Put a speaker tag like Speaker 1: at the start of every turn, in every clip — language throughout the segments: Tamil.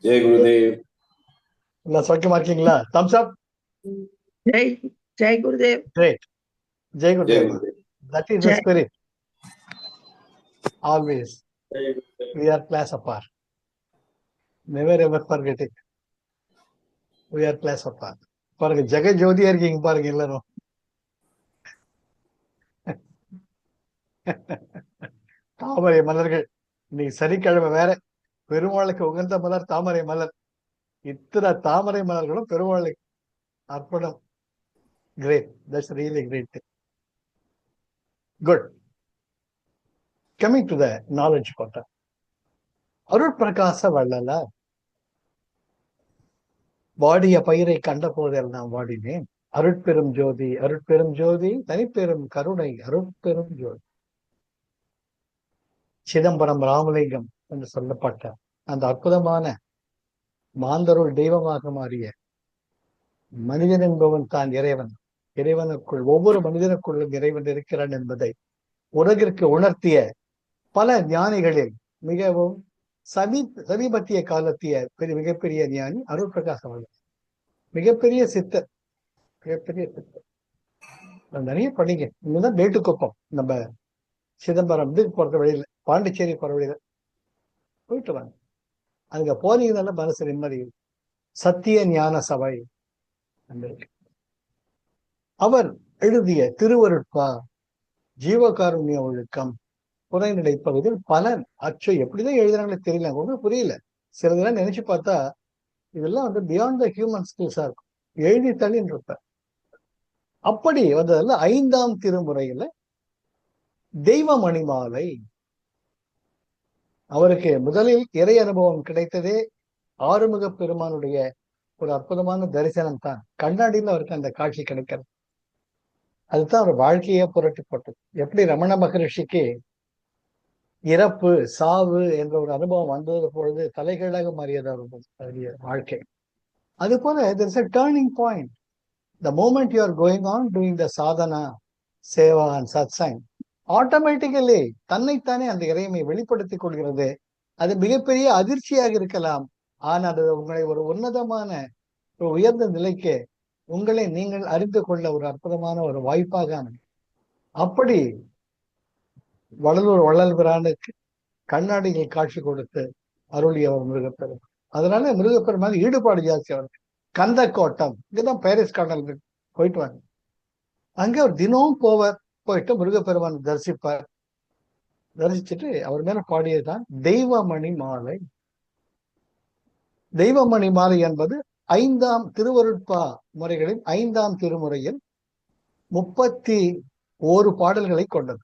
Speaker 1: जय गुरुदेव।
Speaker 2: எல்லாம் சௌக்கியமா இருக்கீங்களா? Thumbs up.
Speaker 3: ஜெய் ஜெய் குருதேவ்.
Speaker 2: கிரேட். ஜெய்
Speaker 1: जय
Speaker 2: குருதேவ்.
Speaker 1: गुरुदेव।
Speaker 2: That is the
Speaker 3: Jai.
Speaker 2: spirit. Always.
Speaker 1: जय गुरुदेव।
Speaker 2: We are class apart. Never ever forget it. We are class apart. பாருங்க, ஜெக ஜோதியா இருக்கீங்க பாருங்க எல்லாரும். தாமரை மலர்கள். இன்னைக்கு சனிக்கிழமை வேற. பெருமாளுக்கு உகந்த மலர் தாமரை மலர். இத்தனை தாமரை மலர்களும் பெருமாளுக்கு அர்ப்பணம். Great. That's really great. Good. Coming to the knowledge quarter. Arutprakasa Vallalar வாடிய பயிரை கண்ட போதெல்லாம் வாடினேன். அருட்பெரும் ஜோதி அருட்பெரும் ஜோதி தனிப்பெரும் கருணை அருட்பெரும் ஜோதி. சிதம்பரம் ராமலிங்கம் என்று சொல்லப்பட்ட அந்த அற்புதமான மாந்தருள் தெய்வமாக மாறிய மனிதன் என்பவன் தான் இறைவன். இறைவனுக்குள் ஒவ்வொரு மனிதனுக்குள்ளும் இறைவன் இருக்கிறான் என்பதை உலகிற்கு உணர்த்திய பல ஞானிகளில் மிகவும் சமீபத்திய காலத்திய மிகப்பெரிய ஞானி அருட்பிரகாச வள்ளலார். மிகப்பெரிய சித்தர். மிகப்பெரிய சித்தர். நிறைய படிங்க. இங்கதான் மேட்டுக்குப்பம், நம்ம சிதம்பரம் இதுக்கு போற வழியில, பாண்டிச்சேரி போற வழியில போயிட்டு வாங்க. அங்க போனீங்கனால மனசு நிம்மதி. சத்திய ஞான சபை இருக்கு. அவர் எழுதிய திருவருட்பா, ஜீவகாருண்ய ஒழுக்கம், புறநிலை பகுதியில் பல அச்சோ எப்படிதான் எழுதுறாங்களே தெரியல, ஒன்றும் புரியல. சிலதெல்லாம் நினைச்சு பார்த்தா இதெல்லாம் வந்து பியாண்ட் த ஹியூமன் ஸ்கில்ஸா இருக்கும். எழுதி தள்ளின்னு இருப்ப. அப்படி வந்ததுல 5ஆம் திருமுறையில தெய்வ மணிமாலை. அவருக்கு முதலில் இறை அனுபவம் கிடைத்ததே ஆறுமுக பெருமானுடைய ஒரு அற்புதமான தரிசனம் தான். கண்ணாடியில் அவருக்கு அந்த காட்சி கிடைக்கிறது. அதுதான் அவர் வாழ்க்கையே புரட்டி போட்டது. எப்படி ரமண மகரிஷிக்கு இறப்பு சாவு என்ற ஒரு அனுபவம் வந்தது பொழுது தலைகீழாக மாறியது அவருடைய வாழ்க்கை. அது போல there is a turning point. The moment you are going on doing the sadhana, Seva and satsang, automatically தன்னைத்தானே அந்த இறைமை வெளிப்படுத்திக் கொள்கிறது. அது மிகப்பெரிய அதிர்ச்சியாக இருக்கலாம், ஆனால் அது உங்களை ஒரு உன்னதமான ஒரு உயர்ந்த நிலைக்கு உங்களை நீங்கள் அறிந்து கொள்ள ஒரு அற்புதமான ஒரு வாய்ப்பாக அமையும். அப்படி வள்ளல் பிரானுக்கு கண்ணாடிகள் காட்சி கொடுத்து அருளியவர் முருகப்பெருமான். அதனால முருகப்பெருமான் ஈடுபாடு ஜாஸ்தி அவருக்கு. கந்த கோட்டம், இங்கதான் பாரிஸ் கடல் போயிட்டு வாங்க. அங்க ஒரு தினமும் போயிட்டு முருகப்பெருமான் தரிசிப்பார். தரிசிச்சுட்டு அவர் மேல பாடியதுதான் தெய்வமணி மாலை. தெய்வமணி மாலை என்பது 5ஆம் திருவருட்பா முறைகளில் 5ஆம் திருமுறையில் 31 பாடல்களை கொண்டது.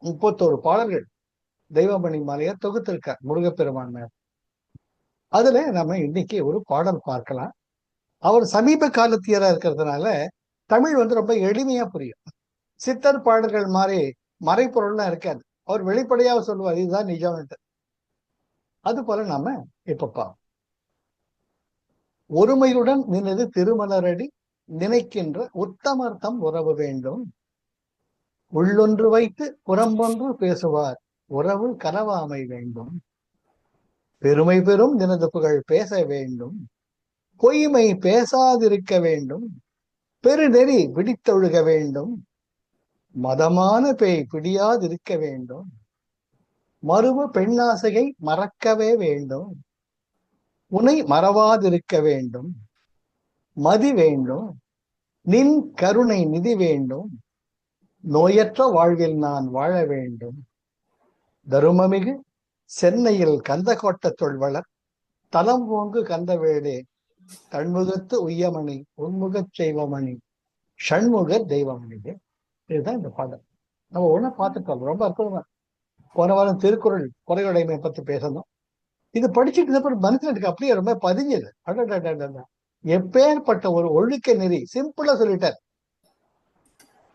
Speaker 2: 31 பாடல்கள் தெய்வமணி மாலையை தொகுத்திருக்கார் முருகப்பெருமான் மேல். அதுல நம்ம இன்னைக்கு ஒரு பாடல் பார்க்கலாம். அவர் சமீப காலத்தியரா இருக்கிறதுனால தமிழ் வந்து ரொம்ப எளிமையா புரியும். சித்தர் பாடல்கள் மாதிரி மறைப்பொருள்லாம் இருக்காது. அவர் வெளிப்படையாக சொல்லுவார், இதுதான் நிஜம்ட்டு. அது போல நாம இப்ப ஒருமையுடன் நினது திருமலரடி நினைக்கின்ற உத்தமர்த்தம் உறவு வேண்டும். உள்ளொன்று வைத்து புறம்பொன்று பேசுவார் உறவு கனவாமை வேண்டும். பெருமை பெறும் நினது புகழ் பேச வேண்டும். பொய்மை பேசாதிருக்க வேண்டும். பெருநெறி பிடித்தொழுக வேண்டும். மதமான பேய் பிடியாதிருக்க வேண்டும். மறுவ பெண்ணாசையை மறக்கவே வேண்டும். உனை மறவாதிருக்க வேண்டும். மதி வேண்டும். நின் கருணை நிதி வேண்டும். நோயற்ற வாழ்வில் நான் வாழ வேண்டும். தருமமிகு சென்னையில் கந்தகோட்ட தொல்வளர் தலம் ஓங்கு கந்தவேடே தன்முகத்து உய்யமணி உன்முகச் செய்வமணி ஷண்முக தெய்வமணியே. இதுதான் இந்த பாடல். நம்ம ஒண்ணு பார்த்துட்டோம், ரொம்ப அற்புதமா. போன வாரம் திருக்குறள் குறையுடைமை பத்தி பேசணும். இது படிச்சுட்டு அப்புறம் மனுஷனுக்கு அப்படியே ரொம்ப பதிஞ்சது. எப்பேற்பட்ட ஒரு ஒழுக்க நெறி. சிம்பிளா சொல்லிட்டார்.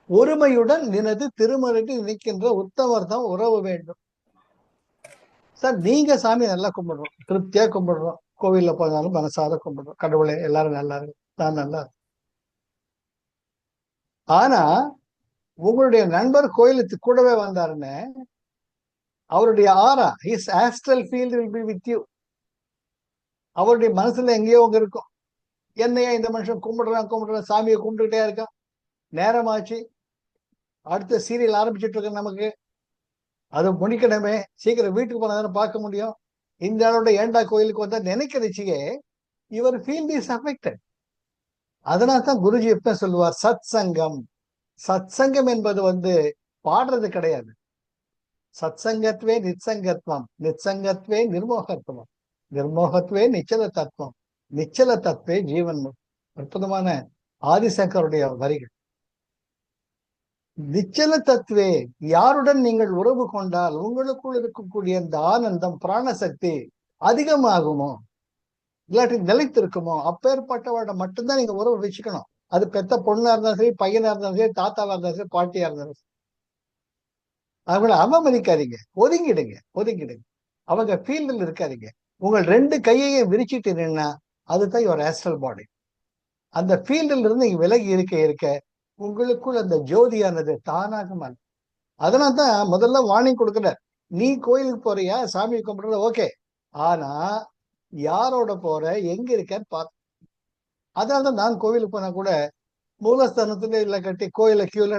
Speaker 2: ஒருமையுடன் நினது திருமணத்தை நினைக்கின்ற உத்தமர்த்தம் உறவு வேண்டும். சார், நீங்க சாமி நல்லா கும்பிடுறோம், திருப்தியா கும்பிடுறோம், கோவில்ல போனாலும் மனசார கும்பிடுறோம், கடவுளே எல்லாரும் நல்லா இருக்கு, நான் நல்லா இருக்கு. ஆனா உங்களுடைய நண்பர் கோயிலுக்கு கூடவே வந்தாருன்னு அவருடைய ஆரா, his astral field will be with you. அவருடைய மனசுல எங்கேயோ அங்க இருக்கும். என்னையா இந்த மனுஷன் கும்பிடுறான் சாமியை கும்பிட்டுட்டே இருக்கான், நேரமாச்சு, அடுத்த சீரியல் ஆரம்பிச்சுட்டு இருக்க, நமக்கு அது முடிக்கணுமே, சீக்கிரம் வீட்டுக்கு போனா பார்க்க முடியும், இந்த ஆளோட ஏண்டா கோயிலுக்கு வந்தா நினைக்கிறச்சியே இவர் ஃபீல்ட் இஸ் அஃபெக்டட். அதனால தான் குருஜி எப்ப சொல்லுவார், சத் சங்கம். சத் சங்கம் என்பது பாடுறது கிடையாது. சத் சங்கத்வே நிச்சங்கத்வம், நிச்சங்கத்வே நிர்மோகத்துவம், நிர்மோகத்வே நிச்சல தத்துவம், நிச்சல தத்துவே ஜீவன். அற்புதமான ஆதிசங்கருடைய வரிகள். நிச்சல தத்துவே, யாருடன் நீங்கள் உறவு கொண்டால் உங்களுக்குள் இருக்கக்கூடிய இந்த ஆனந்தம் பிராணசக்தி அதிகமாகுமோ, இல்லாட்டி நிலைத்திருக்குமோ, அப்பேற்பட்டவட மட்டும்தான் நீங்க உறவு வச்சுக்கணும். அது பெத்த பொண்ணா இருந்தாலும் சரி, பையனா இருந்தாலும் சரி, தாத்தாவா இருந்தாலும் சரி, பாட்டியா இருந்தாலும் சரி. அவங்கள அவமதிக்காதீங்க, ஒதுங்கிடுங்க. அவங்க ஃபீல்டில் இருக்காதீங்க. உங்கள் 2 கையையும் விரிச்சிட்டீங்கன்னா அதுதான் யுவர் ஆஸ்ட்ரல் பாடி. அந்த ஃபீல்டில் இருந்து நீங்க விலகி இருக்க உங்களுக்குள் அந்த ஜோதியானது தானாக மாறும். அதனால தான் முதல்ல வார்னிங் கொடுக்கிறார். நீ கோயிலுக்கு போறியா, சாமி கும்பிடுறது ஓகே, ஆனா யாரோட போற, எங்க இருக்கன்னு பார்த்து. அதனாலதான் நான் கோவிலுக்கு போனா கூட மூலஸ்தானத்துல இல்ல கட்டி கோயில கியூல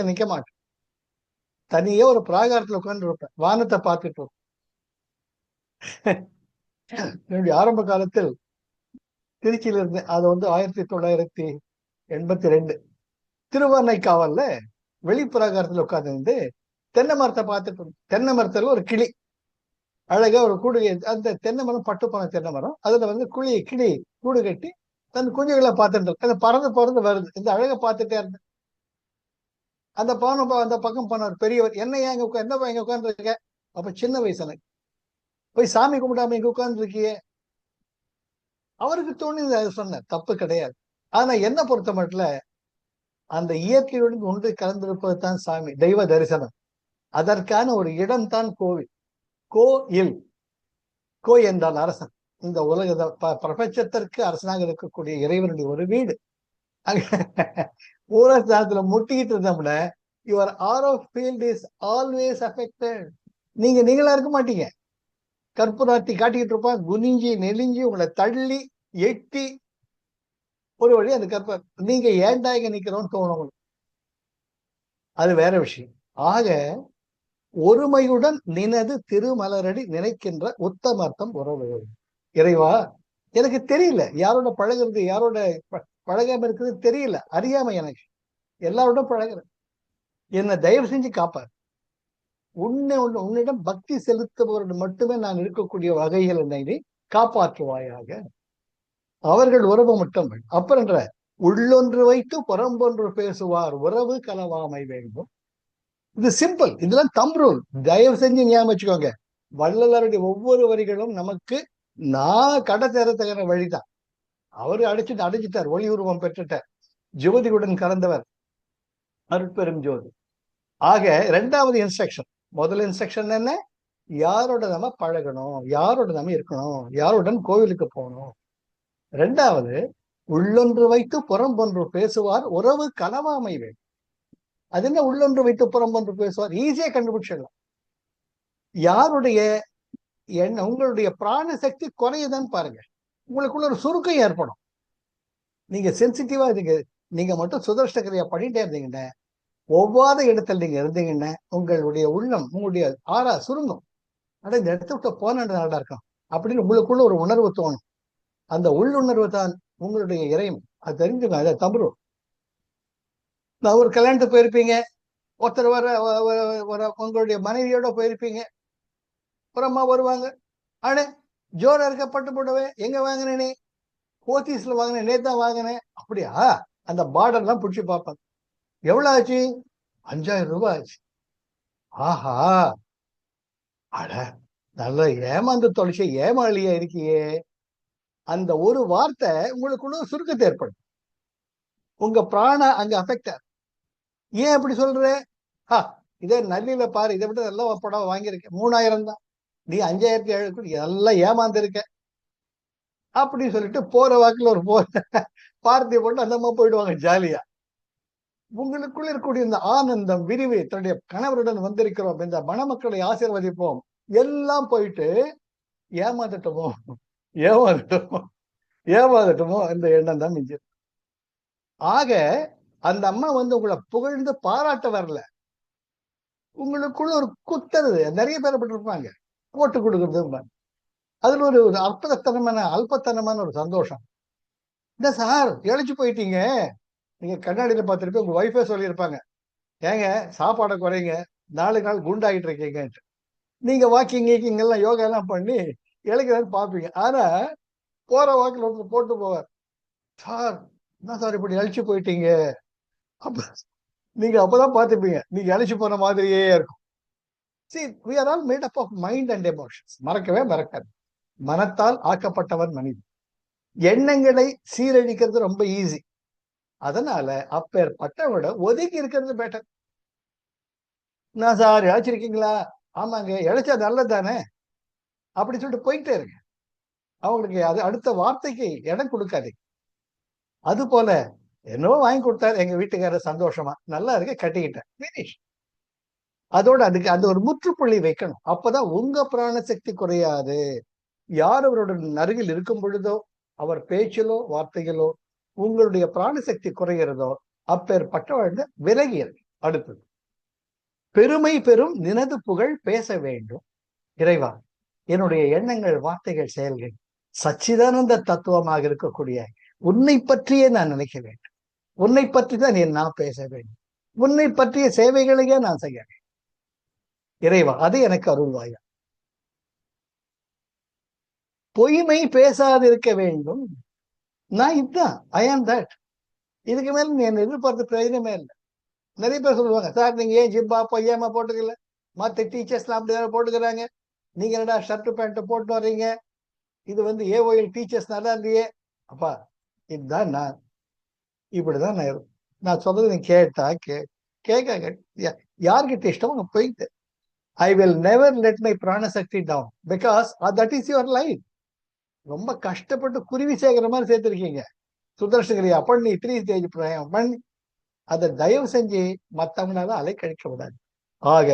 Speaker 2: நிக்க மாட்டேன். தனியே ஒரு பிராகாரத்துல உட்கார்ந்து இருப்பேன், வானத்தை பார்த்துட்டு இருப்பேன். என்னுடைய ஆரம்ப காலத்தில் திருச்சியில இருந்தேன். அது 1982 திருவானைக்காவல்ல வெளிப்பிரகாரத்துல உட்கார்ந்து தென்னை மரத்தை பார்த்துட்டு இருந்தேன். தென்னை மரத்துல ஒரு கிளி அழகா ஒரு கூடு, அந்த தென்னை மரம் பட்டுப்போன தென்னை மரம், அதுல கிளி கூடு கட்டி தன் குஞ்சுகளை பார்த்துட்டு இருக்கு. அந்த பறந்து வருது, இந்த அழகை பார்த்துட்டே இருந்தேன். அந்த பக்கம் போனவர் பெரியவர், என்னையா இங்க உட்கார்ந்து இருக்க? அப்ப சின்ன வயசு எனக்கு, போய் சாமி கும்பிடாம இங்க உட்கார்ந்து இருக்கியே. அவருக்கு தோணி சொன்ன தப்பு கிடையாது. ஆனா என்ன பொறுத்த மட்டும் அந்த இயற்கையுடன் ஒன்று கலந்திருப்பது தான் சாமி, தெய்வ தரிசனம். அதற்கான ஒரு இடம் தான் கோவில். கோ என்றால் அரசன். இந்த உலக பிரபஞ்சத்திற்கு அரசனாக இருக்கக்கூடிய இறைவனுடைய ஒரு வீடு. மூலஸ்தானத்துல முட்டிக்கிட்டு இருந்தோம்னா your aura field is always affected. நீங்களா இருக்க மாட்டீங்க. கற்பூராத்தி காட்டிக்கிட்டு இருப்பான், குனிஞ்சி நெலிஞ்சி உங்களை தள்ளி எட்டி ஒரு வழி அந்த நீங்க ஏண்டா இங்க நிக்கிறோம்னு தோணும். அது வேற விஷயம். ஆக ஒருமையுடன் நினது திருமலரடி நினைக்கின்ற உத்தமர்த்தம் உறவு. இறைவா, எனக்கு தெரியல யாரோட பழகுறது, யாரோட பழகாம இருக்கிறது தெரியல, அறியாம எனக்கு எல்லாரோட பழகுறேன். என்னை தயவு செஞ்சு காப்பார். உன்னிடம் பக்தி செலுத்துபவர்கள் மட்டுமே நான் இருக்கக்கூடிய வகைகள் என்னை காப்பாற்றுவாயாக. அவர்கள் உறவு மட்டும். அப்புறம் உள்ளொன்று வைத்து புறம்பொன்று பேசுவார், உறவு கலவாமை வேண்டும். இது சிம்பிள், இதெல்லாம் தம் ரூல். தயவு செஞ்சு ஞாபகம் வச்சுக்கோங்க. வள்ளலாருடைய ஒவ்வொரு வரிகளும் நமக்கு நான் கடை தேரத்தகிற வழிதான். அவரு அடைச்சிட்டார், ஒளி உருவம் பெற்றுட்டார், ஜோதியுடன் கலந்தவர், அருட்பெரும் ஜோதி. ஆக 2வது இன்ஸ்ட்ரக்ஷன். முதல் இன்ஸ்ட்ரக்ஷன் என்ன? யாரோட நம்ம பழகணும், யாரோட நம்ம இருக்கணும், யாருடன் கோவிலுக்கு போகணும். 2வது, உள்ளொன்று வைத்து புறம்பொன்று பேசுவார், உறவு கலவாமை வேண்டும். அது என்ன உள்ளொன்று வைத்து புறம்பொன்று பேசுவார்? ஈஸியா கண்டுபிடிச்சிடலாம். யாருடைய உங்களுடைய பிராண சக்தி குறையுதான்னு பாருங்க, உங்களுக்குள்ள ஒரு சுருக்கம் ஏற்படும். நீங்க சென்சிட்டிவா நீங்க மட்டும் சுதர்ஷ்டகிரியா பண்ணிட்டே இருந்தீங்கன்னா, ஒவ்வாத இடத்துல நீங்க இருந்தீங்கன்னா உங்களுடைய உள்ளம், உங்களுடைய ஆறா சுருங்கும். ஆனா இந்த இடத்த விட்டு போன நல்லா இருக்கும் அப்படின்னு உங்களுக்குள்ள ஒரு உணர்வு தோணும். அந்த உள்ளுணர்வு தான் உங்களுடைய இறைவன். அது தெரிஞ்சுங்க. அதை தம்புரும். நான் ஒரு கல்யாணத்துக்கு போயிருப்பீங்க, ஒருத்தர் உங்களுடைய மனைவியோட போயிருப்பீங்க, அப்புறமா வருவாங்க, ஆனே ஜோரா இருக்க பட்டு போடவே, எங்க வாங்கினேனே? போத்தீஸ்ல வாங்கினேன், நேத்தான் வாங்கினேன். அப்படியா? அந்த பார்டர் எல்லாம் பிடிச்சி பார்ப்பாங்க. எவ்வளவு ஆச்சு? 5000 ரூபாய் ஆச்சு. ஆஹா, அட நல்ல ஏமாந்து தொலைச்ச ஏமாளியா இருக்கியே. அந்த ஒரு வார்த்தை உங்களுக்குள்ள சுருக்கத்தை ஏற்படும். உங்க பிராண அங்க அஃபெக்ட். ஏன் அப்படி சொல்ற? இதே நல்லில பாரு, இதை விட நல்ல படம் வாங்கியிருக்க, 3000 தான், நீ 5700 எல்லாம் ஏமாந்து இருக்க அப்படின்னு சொல்லிட்டு போற வாக்குல ஒரு பார்ட்டி போட்டு அந்த அம்மா போயிடுவாங்க ஜாலியா. உங்களுக்குள்ள இருக்கக்கூடிய இந்த ஆனந்தம், விரிவு, தன்னுடைய கணவருடன் வந்திருக்கிறோம், இந்த மணமக்களை ஆசீர்வதிப்போம், எல்லாம் போயிட்டு ஏமாந்துட்டோமோ ஏமாந்துட்டோமோ ஏமாந்துட்டோமோ இந்த எண்ணம் தான் மிஞ்சி. ஆக அந்த அம்மா உங்களை புகழ்ந்து பாராட்ட வரல, உங்களுக்குள்ள ஒரு குத்துறது. நிறைய பேர் அப்படி இருப்பாங்க, போட்டு கொடுக்குறது. அதுல ஒரு அல்பத்தனமான ஒரு சந்தோஷம். என்ன சார் இழைச்சு போயிட்டீங்க, நீங்க கண்ணாடியில பார்த்துட்டு உங்க ஒய்ஃபே சொல்லியிருப்பாங்க, ஏங்க சாப்பாடை குறைங்க, 4 நாள் குண்டாகிட்டு இருக்கீங்க. நீங்க வாக்கிங் எல்லாம் யோகா எல்லாம் பண்ணி இழைக்கிறான்னு பார்ப்பீங்க. ஆனா போற வாக்கில் ஒருத்தர் போட்டு போவார், சார் என்ன சார் இப்படி இழைச்சு போயிட்டீங்க. அப்ப நீங்க அப்பதான் பார்த்துப்பீங்க, நீங்க இழைச்சு போன மாதிரியே இருக்கும். See, we are all made up of mind and emotions. மறக்கவே மறக்காது. மனத்தால் ஆக்கப்பட்டவன் மனிதன். எண்ணங்களை சீரழிக்கிறது ரொம்ப ஈஸி. அதனால அப்பேற்பட்டவனோட ஒதுக்கி இருக்கிறது பெட்டர். நான் சார் இழைச்சிருக்கீங்களா, ஆமாங்க இழைச்சா நல்லது தானே, அப்படி சொல்லிட்டு போயிட்டே இருங்க. அவங்களுக்கு அது அடுத்த வார்த்தைக்கு இடம் கொடுக்காதீங்க. அது போல என்னவோ வாங்கி கொடுத்தாரு எங்க வீட்டுக்காரர், சந்தோஷமா நல்லா இருக்க, கட்டிக்கிட்டேன், பினிஷ். அதோட அதுக்கு அந்த ஒரு முற்றுப்புள்ளி வைக்கணும். அப்பதான் உங்க பிராண சக்தி குறையாது. யார் அவருடைய அருகில் இருக்கும் பொழுதோ, அவர் பேச்சிலோ வார்த்தைகளோ உங்களுடைய பிராணசக்தி குறைகிறதோ, அப்பேற்பட்ட விலகியது. அடுத்தது, பெருமை பெறும் நினது புகழ் பேச வேண்டும். இறைவா, என்னுடைய எண்ணங்கள், வார்த்தைகள், செயல்கள் சச்சிதானந்த தத்துவமாக இருக்கக்கூடிய உன்னை பற்றியே நான் நினைக்க வேண்டும். உன்னை பற்றி தான் நான் பேச வேண்டும். உன்னை பற்றிய சேவைகளையே நான் செய்ய வேண்டும். இறைவா, அது எனக்கு அருள்வாயா. பொய்மை பேசாதிருக்க வேண்டும். நான் இதுதான், ஐ ஆம் தட். இதுக்கு மேல நீ என்ன எதிர்பார்த்து பிரயோஜனமே இல்லை. நிறைய பேர் சொல்லுவாங்க, சார் நீங்க ஏன் ஜிப்பா பொய்யாம போட்டுக்கல, மற்ற டீச்சர்ஸ்லாம் அப்படிதான் போட்டுக்கிறாங்க, நீங்க என்னடா ஷர்ட் பேண்ட் போட்டு வர்றீங்க, இது ஏஓஎல் டீச்சர்ஸ் நல்லா இல்லையே. அப்பா, இதுதான் நான், இப்படிதான் நான் சொல்றது நீ கேட்டா கேட்க யார்கிட்ட இஷ்டம் அங்க போயிட்டு, I will never let my பிராணசக்தி down, because that is your life. ரொம்ப கஷ்டப்பட்டு குருவி சேர்க்கிற மாதிரி சேர்த்திருக்கீங்க சுதர்ஷகிரியா பண்ணி 3 ஸ்டேஜ் பண்ணி, அதை தயவு செஞ்சு மற்றவங்களால அலைக்கழிக்க விடாது. ஆக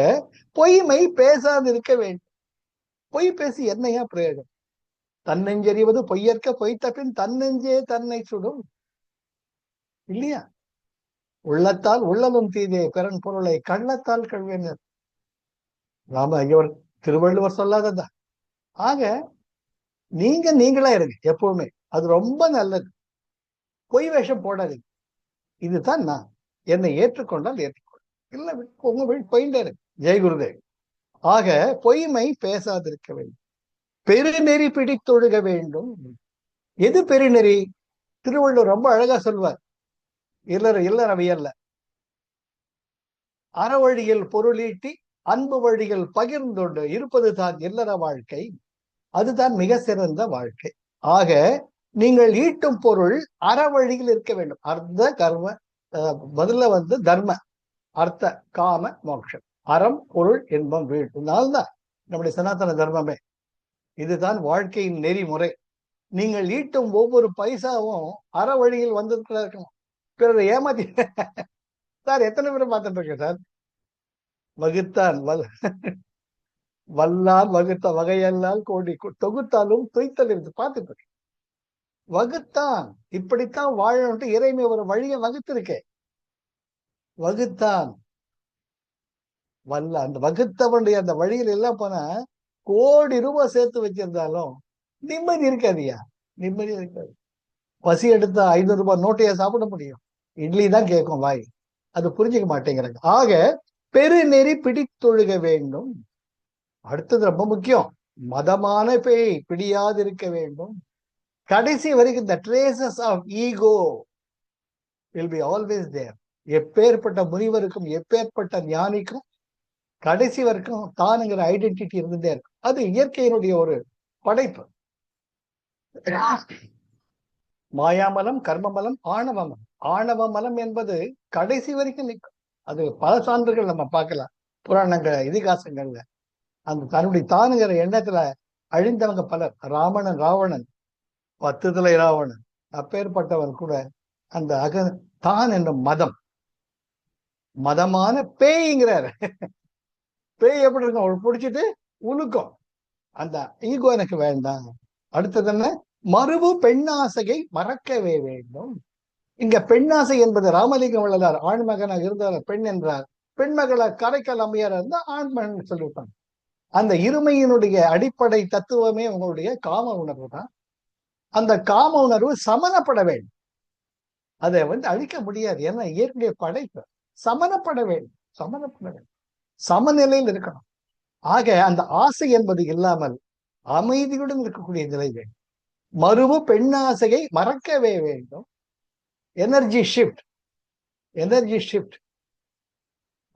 Speaker 2: பொய்மை பேசாது இருக்க வேண்டும். பொய் பேசி என்னையா பிரயோஜனம்? தன்னெஞ்செறிவது பொய்யற்க, பொய்த்த பின் தன்னெஞ்சே தன்னை சுடும், இல்லையா? உள்ளத்தால் உள்ளலும் தீதே பிறன் பொருளை கள்ளத்தால் கழுவேனர். இவர் திருவள்ளுவர் சொல்லாததா? ஆக நீங்களா இருங்க எப்பவுமே, அது ரொம்ப நல்லது. பொய் வேஷம் போடாதீங்க. இதுதான் நான், என்னை ஏற்றுக்கொண்டால் ஏற்றுக்கொள்ள, இல்ல உங்க வீட்டு போயிட்டே இருக்கு. ஜெய் குருதேவ். ஆக பொய்மை பேசாதிருக்க வேண்டும். பெருநெறி பிடித்தொழுக வேண்டும். எது பெருநெறி? திருவள்ளுவர் ரொம்ப அழகா சொல்வார், இல்லறவியல்ல, அறவழியில் பொருளீட்டி அன்பு வழிகள் பகிர்ந்தொண்டு இருப்பது தான் இல்லற வாழ்க்கை. அதுதான் மிக சிறந்த வாழ்க்கை. ஆக நீங்கள் ஈட்டும் பொருள் அறவழியில் இருக்க வேண்டும். அர்த்த கர்ம, முதல்ல தர்ம, அர்த்த, காம, மோட்சம். அறம், பொருள், இன்பம், வீடு. இதனால்தான் நம்முடைய சனாதன தர்மமே. இதுதான் வாழ்க்கையின் நெறிமுறை. நீங்கள் ஈட்டும் ஒவ்வொரு பைசாவும் அற வழியில் இருக்கணும். பிறரை ஏமாத்தி சார் எத்தனை பேரை பார்த்துட்டு இருக்கேன் சார். வகுத்தான் வல்லால் வகுத்த வகையல்லால் கோடி தொகுத்தாலும் தொய்த்தல் இருந்து பார்த்துட்டு இருக்கேன். வகுத்தான், இப்படித்தான் வாழணும்ட்டு இறைமை ஒரு வழியை வகுத்திருக்கேன். வகுத்தான் வல்ல, அந்த வகுத்தவனுடைய அந்த வழியில் எல்லாம் போனா கோடி ரூபாய் சேர்த்து வச்சிருந்தாலும் நிம்மதி இருக்காதியா, நிம்மதி இருக்காது. பசி எடுத்தா 500 ரூபாய் நோட்டையா சாப்பிட முடியும்? இட்லி தான் கேட்கும் வாய், அது புரிஞ்சுக்க மாட்டேங்கிறாங்க. ஆக பெருநெறி பிடித்தொழுக வேண்டும். அடுத்தது ரொம்ப முக்கியம், மதமான பேய் பிடியாது இருக்க வேண்டும். கடைசி வரைக்கும் the traces of ego will be always there. எப்பேற்பட்ட முனிவருக்கும் எப்பேற்பட்ட ஞானிக்கும் கடைசி வரைக்கும் தானுங்கிற ஐடென்டிட்டி இருந்துட்டே இருக்கும். அது இயற்கையினுடைய ஒரு படைப்பு. மாயாமலம், கர்மமலம், ஆணவமலம். ஆணவ மலம் என்பது கடைசி வரைக்கும் நிற்கும். அது பல சான்றுகள் நம்ம பார்க்கலாம் புராணங்கள், இதிகாசங்கள்ல. அந்த தன்னுடைய தானுங்கிற எண்ணத்துல அழிந்தவங்க பலர். ராவணன் 10 தலை ராவணன், அப்பேற்பட்டவன் கூட அந்த தான் என்ற மதம், மதமான பேய்ங்கிறாரு. பேய் எப்படி இருக்கும்? அவள் பிடிச்சிட்டு உழுக்கும். அந்த ஈகோ எனக்கு வேண்டாம். அடுத்தது என்ன? மறுவு பெண்ணாசையை மறக்கவே வேண்டும். இங்க பெண்ணாசை என்பது ராமலிங்கம் வள்ளலார் ஆண்மகனாக இருந்தார், பெண் என்றார். பெண்மகளை காரைக்கால் அம்மையார் இருந்தா ஆண்மகன் சொல்லிவிட்டாங்க. அந்த இருமையினுடைய அடிப்படை தத்துவமே உங்களுடைய காம உணர்வு தான். அந்த காம உணர்வு சமணப்பட வேண்டும். அதை அழிக்க முடியாது. ஏன்னா இயற்கை படைப்பு சமணப்பட வேண்டும். சமணப்பட வேண்டும், சமநிலையில் இருக்கணும். ஆக அந்த ஆசை என்பது இல்லாமல் அமைதியுடன் இருக்கக்கூடிய நிலை வேண்டும். மறுவு பெண்ணாசையை மறக்கவே வேண்டும். எனர்ஜி ஷிஃப்ட், எனர்ஜி ஷிஃப்ட்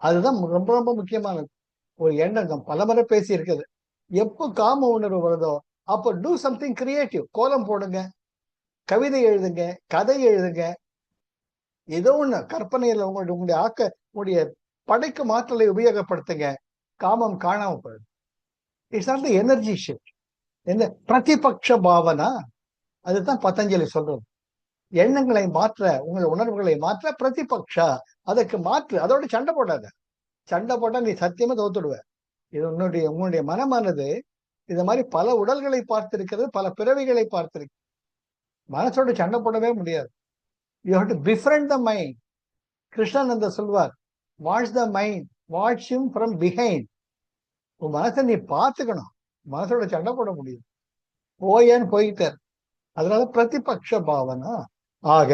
Speaker 2: அதுதான் ரொம்ப ரொம்ப முக்கியமானது. ஒரு எண்ணம் பலமுறை பேசி இருக்குது. எப்போ காம உணர்வு வருதோ அப்போ டூ சம்திங் கிரியேட்டிவ். கோலம் போடுங்க, கவிதை எழுதுங்க, கதை எழுதுங்க, ஏதோ ஒண்ணு கற்பனையில உங்களுடைய உங்களுடைய படைக்கும் ஆற்றலை உபயோகப்படுத்துங்க. காமம் காணாம போயிடும். It's not the energy shift. என்ன பிரதிபக்ஷ பாவனா, அதுதான் பதஞ்சலி சொல்றது. எண்ணங்களை மாற்ற, உங்கள் உணர்வுகளை மாற்ற பிரதிபக்ஷா, அதற்கு மாற்று. அதோட சண்டை போடாத. சண்டை போட்டா நீ சத்தியமா தோத்துடுவ. இது உன்னுடைய மனமானது இது மாதிரி பல உடல்களை பார்த்திருக்கிறது, பல பிறவிகளை பார்த்திருக்கு. மனசோட சண்டை போடவே முடியாது. You have to befriend the mind. Krishnan அந்த சொல்வார், watch the mind, watch him from behind. உன் மனசை நீ பார்த்துக்கணும், மனசோட சண்டை போட முடியும். போயேன்னு போயிட்டார். அதனால பிரதிபக்ஷ பாவனா. ஆக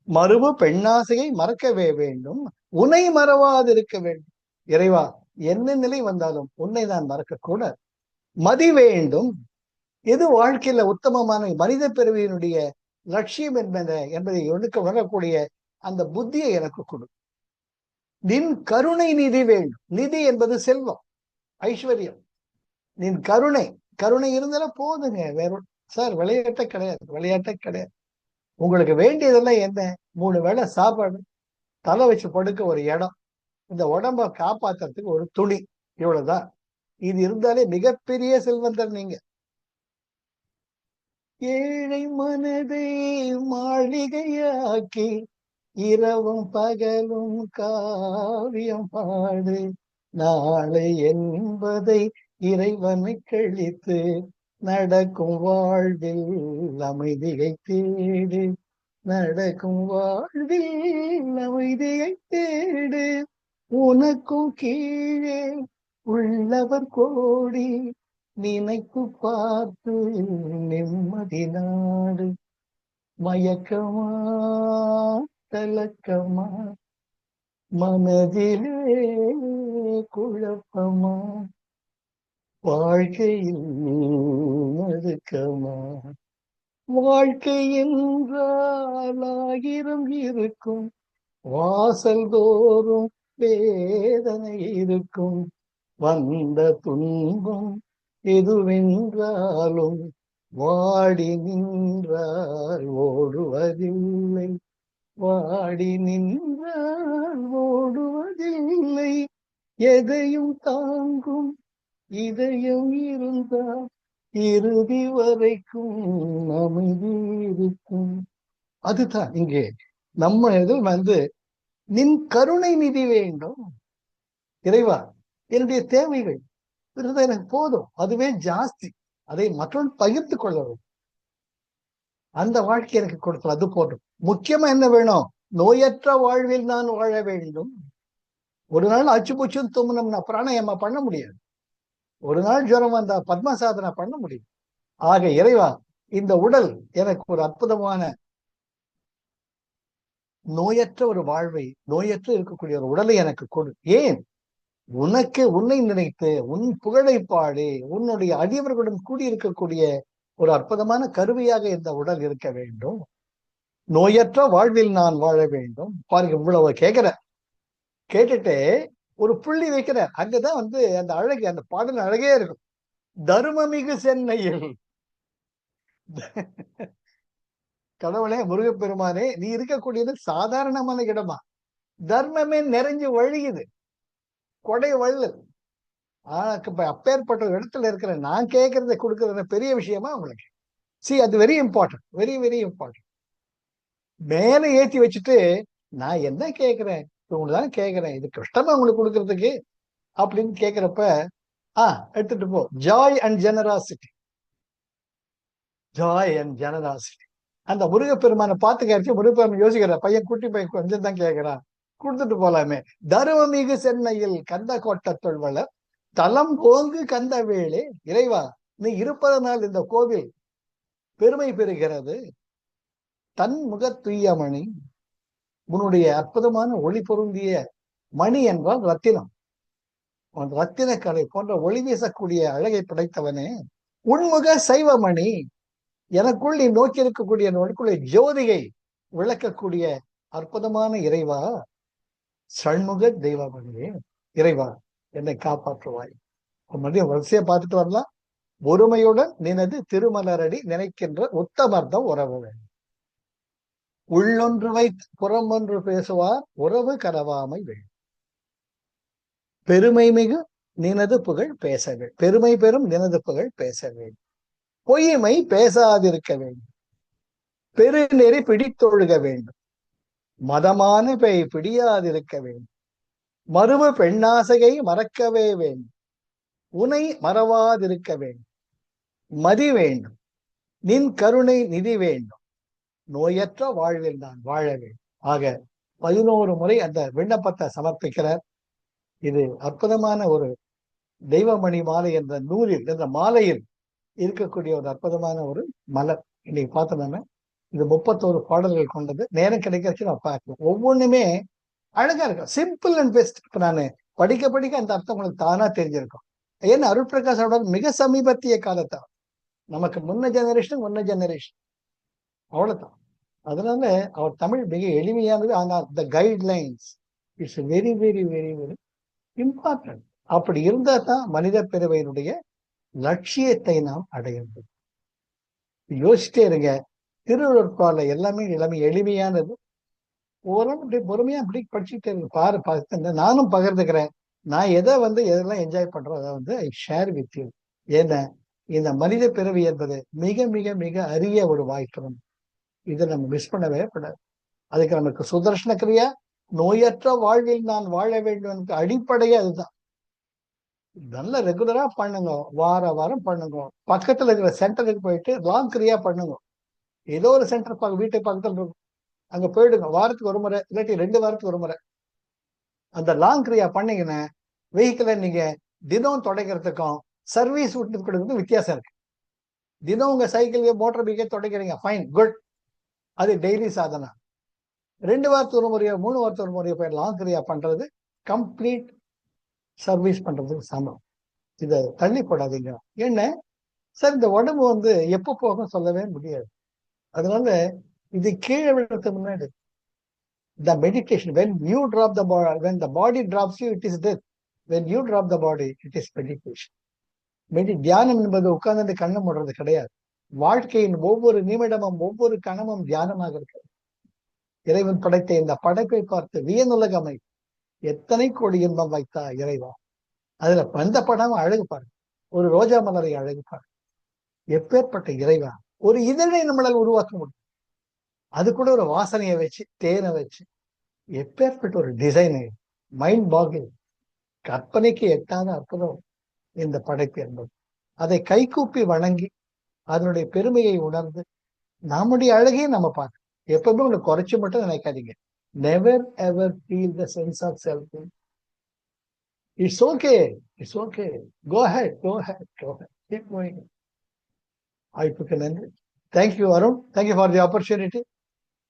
Speaker 2: மறுவு பெண்ணாசையை மறக்கவே வேண்டும், உன்னை மறவாதிருக்க வேண்டும். இறைவா, என்ன நிலை வந்தாலும் உன்னை நான் மறக்க கூட. மதி வேண்டும். எது வாழ்க்கையில உத்தமமான மனித பிறவியினுடைய லட்சியம் என்பதை உணரக்கூடிய அந்த புத்தியை எனக்கு கொடு. நின் கருணை நிதி வேண்டும். நிதி என்பது செல்வம், ஐஸ்வர்யம். நின் கருணை, கருணை இருந்தாலும் போதுங்க. வேற சார் விளையாட்டே கிடையாது, விளையாட்டே கிடையாது. உங்களுக்கு வேண்டியதெல்லாம் என்ன? 3 வேளை சாப்பாடு, தலை வச்சு படுக்க ஒரு இடம், இந்த உடம்ப காப்பாத்துறதுக்கு ஒரு துணி, இவ்வளவுதான். இது இருந்தாலே மிகப்பெரிய செல்வந்தர் நீங்க. ஏழை மனதை மாளிகையாக்கி இரவும் பகலும் காவியம் பாடு, நாளை என்பதை இறைவனை கழித்து நடக்கும் வாழ்வில் அமைதியை தேடு, நடக்கும் வாழ்வில் அமைதியை தேடு. உனக்கும் கீழே உள்ளவர் கோடி, நினைத்து பார்த்து நிம்மதி நாடு. மயக்கமா கலக்கமா, மனதிலே குழப்பமா, வாழ்க்கையில் நடுக்கமா. வாழ்க்கை என்றால் 1000 இருக்கும், வாசல் தோறும் வேதனை இருக்கும். வந்த துன்பம் எதுவென்றாலும் வாடி நின்றால் ஓடுவதில்லை, வாடி நின்றால் ஓடுவதில்லை. எதையும் தாங்கும் இதயம் இருந்தால் இறுதி வரைக்கும் அமைதி இருக்கும். அதுதான் இங்கே நம்ம இது நின் கருணை நிதி வேண்டும். இறைவா, என்னுடைய தேவைகள் எனக்கு போதும், அதுவே ஜாஸ்தி. அதை மற்றொன்று பகிர்ந்து கொள்ள வேண்டும். அந்த வாழ்க்கை எனக்கு கொடுத்தல், அது போதும். முக்கியமா என்ன வேணும்? நோயற்ற வாழ்வில் நான் வாழ வேண்டும். ஒரு நாள் அச்சுபூச்சும் தும்முனம்னா பிராணாயாமா பண்ண முடியாது. ஒரு நாள் ஜுரம் வந்தா பத்மசாதனா பண்ண முடியும். ஆக இறைவா, இந்த உடல் எனக்கு ஒரு அற்புதமான நோயற்ற ஒரு வாழ்வை, நோயற்ற இருக்கக்கூடிய ஒரு உடலை எனக்கு கொடு. ஏன்? உன்னை நினைத்து உன் புகழை பாடி உன்னுடைய அடியவர்களுடன் கூடியிருக்கக்கூடிய ஒரு அற்புதமான கருவியாக இந்த உடல் இருக்க வேண்டும். நோயற்ற வாழ்வில் நான் வாழ வேண்டும். பாருங்க, இவ்வளவு கேட்டுட்டு ஒரு புள்ளி வைக்கிற. அங்கதான் அந்த அழகு, அந்த பாடல் அழகே இருக்கும். தர்மமிகு சென்னையில் கடவுளே, முருகப்பெருமானே, நீ இருக்கக்கூடியது சாதாரணமான இடமா? தர்மமே நிறைஞ்சு வழியுது, கொடை வள்ளல். அப்பேற்பட்ட இடத்துல இருக்கிற நான் கேட்கறத கொடுக்கறது பெரிய விஷயமா உங்களுக்கு? அது very important, very very important. மேல ஏற்றி வச்சுட்டு நான் என்ன கேட்கிறேன், உங்களுக்கு தான் கேட்கிறேன், இது கஷ்டமா உங்களுக்கு கொடுக்கறதுக்கு அப்படின்னு கேட்கிறப்ப எடுத்துட்டு போ. Joy and generosity, Joy and generosity. அந்த முருகப்பெருமானை பார்த்து கேட்க முருகப்பெருமான் யோசிக்கிற பையன் குட்டி பையன் கொஞ்சம் தான் கேட்கிறான், கொடுத்துட்டு போலாமே. தருவமிகு சென்னையில் கந்த கோட்ட தொல்வளர் தலம் போங்கு கந்த வேளே. இறைவா, நீ இருப்பதனால் இந்த கோவில் பெருமை பெறுகிறது. தன் முகத்துய்யமணி, உன்னுடைய அற்புதமான ஒளி பொருந்திய மணி என்றால் ரத்தினம், ரத்தின கலை போன்ற ஒளி வீசக்கூடிய அழகை படைத்தவனே. உன்முக சைவமணி, எனக்குள் நீ நோக்கி இருக்கக்கூடிய நோக்குள்ள ஜோதியை விளக்கக்கூடிய அற்புதமான இறைவா. சண்முக தெய்வமணியே, இறைவா என்னை காப்பாற்றுவாய். மறுபடியும் வரிசையை பார்த்துட்டு வரலாம். ஒருமையுடன் நினது திருமலரடி நினைக்கின்ற உத்தமர்த்தம் உறவு வேண்டும். உள்ளொன்று வைத்து புறம் ஒன்று பேசுவார் உறவு கரவாமை வேண்டும். பெருமை மிகு நினது புகழ் பேச வேண்டும், பெருமை பெறும் நினது புகழ் பேச வேண்டும். பொய்மை பேசாதிருக்க வேண்டும், பெருநெறி பிடித்தொழுக வேண்டும். மதமான பெய் பிடியாதிருக்க வேண்டும், மருவ பெண்ணாசையை மறக்கவே வேண்டும். உனை மறவாதிருக்க வேண்டும், மதி வேண்டும். நின் கருணை நிதி வேண்டும், நோயற்ற வாழ்வில் நான் வாழ வேண்டும். ஆக 11 முறை அந்த விண்ணப்பத்தை சமர்ப்பிக்கிறார். இது அற்புதமான ஒரு தெய்வமணி மாலை என்ற நூலில் என்ற மாலையில் இருக்கக்கூடிய ஒரு அற்புதமான ஒரு மலர். இன்னைக்கு பார்த்தோம்னா இது 31 பாடல்கள் கொண்டது. நேரம் கிடைக்கிறச்சு நான் பார்க்கலாம். ஒவ்வொன்றுமே அழகா இருக்கும், சிம்பிள் அண்ட் பெஸ்ட். இப்ப நான் படிக்க படிக்க அந்த அர்த்தம் உங்களுக்கு தானா தெரிஞ்சிருக்கும். ஏன்னா அருட்பிரகாஷோட மிக சமீபத்திய காலத்தா, நமக்கு முன்ன ஜெனரேஷன் அவ்வளவுதான். அதனால அவர் தமிழ் மிக எளிமையானது. ஆனால் த guidelines it's very very very very important. அப்படி இருந்தா தான் மனித பிறவையினுடைய லட்சியத்தை நாம் அடைய முடியும். யோசிச்சிட்டே இருங்க. திருவள்ளுவர் எல்லாமே எளிமையானது. ஓரளவு அப்படி பொறுமையா அப்படி படிச்சுட்டே இருக்கு. பார்த்து நானும் பகிர்ந்துக்கிறேன். நான் எதெல்லாம் என்ஜாய் பண்றோம் அதை ஐ ஷேர் வித் யூ. ஏன்னா இந்த மனித பிறவி என்பது மிக மிக மிக அரிய ஒரு வாய்ப்பு. இதை நம்ம மிஸ் பண்ணவே கூடாது. அதுக்கு நமக்கு சுதர்சன கிரியா, நோயற்ற வாழ்வில் நான் வாழ வேண்டும், அடிப்படையே அதுதான். நல்ல ரெகுலரா பண்ணுங்க, வாரம் பண்ணுங்க. பக்கத்துல இருக்கிற சென்டருக்கு போயிட்டு லாங் கிரியா பண்ணுங்க. ஏதோ ஒரு சென்டர் வீட்டுக்கு பக்கத்துல இருக்கும், அங்க போயிடுங்க. வாரத்துக்கு ஒரு முறை, இல்லாட்டி 2 வாரத்துக்கு ஒரு முறை அந்த லாங் கிரியா பண்ணீங்கன்னா வெஹிக்கிளை நீங்க தினம் தொடங்கிறதுக்கும் சர்வீஸ் விட்டு கொடுக்கறதுக்கும் வித்தியாசம் இருக்கு. தினம் உங்க சைக்கிள் மோட்டார் பைக்கே தொடங்கிறீங்க, ஃபைன், குட். அது டெய்லி சாதனை. 2 வாரத்துக்கு ஒரு முறையோ 3 வாரத்துக்கு ஒரு முறையோ போய் லாங் கிரியா பண்றது கம்ப்ளீட் சர்வீஸ் பண்றதுக்கு சமம். இதை தள்ளி போடாதீங்க. என்ன சார், இந்த உடம்பு எப்போ போகும் சொல்லவே முடியாது. அதனால இது கீழே விடுறதுக்கு முன்னாடி the meditation, when you drop the body, when the body drops you, it is death. When you drop the body, it is meditation. தியானம் என்பது உட்கார்ந்து கண்ணை மூடுறது கிடையாது. வாழ்க்கையின் ஒவ்வொரு நிமிடமும் ஒவ்வொரு கணமும் தியானமாக இருக்கிறது. இறைவன் படைத்த இந்த படைப்பை பார்த்து வியனுலகமை எத்தனை கோடி இன்பம் வைத்தா இறைவா. அதுல பந்த படம் அழகு பாருங்க, ஒரு ரோஜா மலரை அழகு பாருங்க. எப்பேற்பட்ட இறைவா, ஒரு இதழை நம்மளால் உருவாக்க முடியும். அது கூட ஒரு வாசனையை வச்சு, தேனை வச்சு, எப்பேற்பட்ட ஒரு டிசைன். மைண்ட் பாகில், கற்பனைக்கு எட்டாத அற்புதம் இந்த படைப்பு என்பது. அதை கைகூப்பி வணங்கி அதனுடைய பெருமையை உணர்ந்து நம்முடைய அழகையும் நம்ம பார்க்கணும். எப்பவுமே உங்களை குறைச்சு மட்டும் நினைக்காதீங்க. Never ever feel the sense of self. It's okay, it's okay, go head, go head, go head, keep going. வாய்ப்புக்கு நன்றி. Thank you Arun, thank you for the opportunity.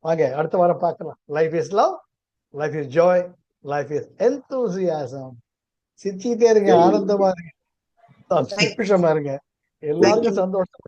Speaker 2: வாங்க அடுத்த வாரம் பார்க்கலாம். Life is love, life is Joy, life is enthusiasm. சிரிச்சுக்கிட்டே இருங்க, ஆனந்தமா இருங்க, சந்தோஷமா இருங்க. எல்லாருக்கும் சந்தோஷம்.